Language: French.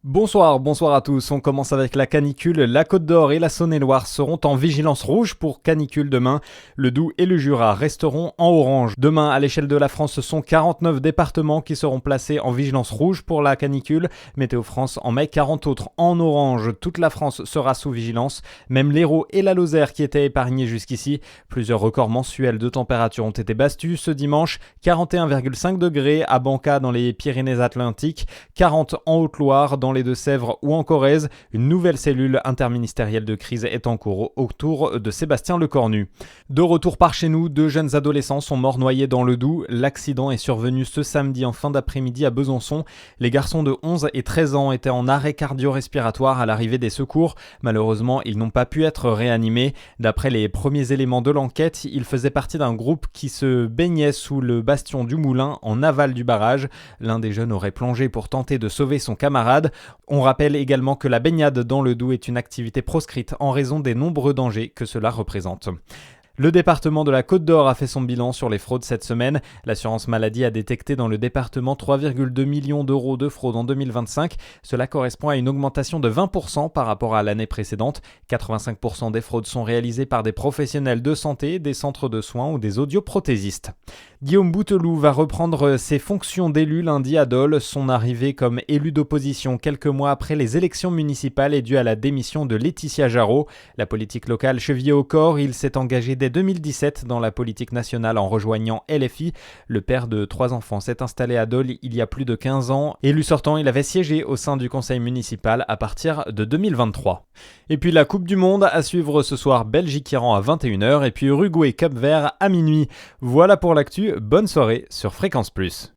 Bonsoir à tous. On commence avec la canicule. La Côte d'Or et la Saône-et-Loire seront en vigilance rouge pour canicule demain. Le Doubs et le Jura resteront en orange. Demain, à l'échelle de la France, ce sont 49 départements qui seront placés en vigilance rouge pour la canicule. Météo France en met 40 autres en orange. Toute la France sera sous vigilance. Même l'Hérault et la Lozère qui étaient épargnés jusqu'ici. Plusieurs records mensuels de température ont été battus ce dimanche. 41,5 degrés à Banca dans les Pyrénées-Atlantiques, 40 en Haute-Loire, dans les Deux-Sèvres ou en Corrèze. Une nouvelle cellule interministérielle de crise est en cours autour de Sébastien Lecornu. De retour par chez nous, 2 jeunes adolescents sont morts noyés dans le Doubs. L'accident est survenu ce samedi en fin d'après-midi à Besançon. Les garçons de 11 et 13 ans étaient en arrêt cardio-respiratoire à l'arrivée des secours. Malheureusement, ils n'ont pas pu être réanimés. D'après les premiers éléments de l'enquête, ils faisaient partie d'un groupe qui se baignait sous le bastion du Moulin en aval du barrage. L'un des jeunes aurait plongé pour tenter de sauver son camarade. On rappelle également que la baignade dans le Doubs est une activité proscrite en raison des nombreux dangers que cela représente. Le département de la Côte d'Or a fait son bilan sur les fraudes cette semaine. L'assurance maladie a détecté dans le département 3,2 millions d'euros de fraude en 2025. Cela correspond à une augmentation de 20% par rapport à l'année précédente. 85% des fraudes sont réalisées par des professionnels de santé, des centres de soins ou des audioprothésistes. Guillaume Bouteloup va reprendre ses fonctions d'élu lundi à Dole. Son arrivée comme élu d'opposition quelques mois après les élections municipales est due à la démission de Laetitia Jarot. La politique locale chevillée au corps, il s'est engagé dès 2017 dans la politique nationale en rejoignant LFI. Le père de 3 enfants s'est installé à Dole il y a plus de 15 ans. Élu sortant, il avait siégé au sein du conseil municipal à partir de 2023. Et puis la Coupe du Monde à suivre ce soir, Belgique-Iran à 21h et puis Uruguay Cap-Vert à minuit. Voilà pour l'actu, bonne soirée sur Fréquence Plus.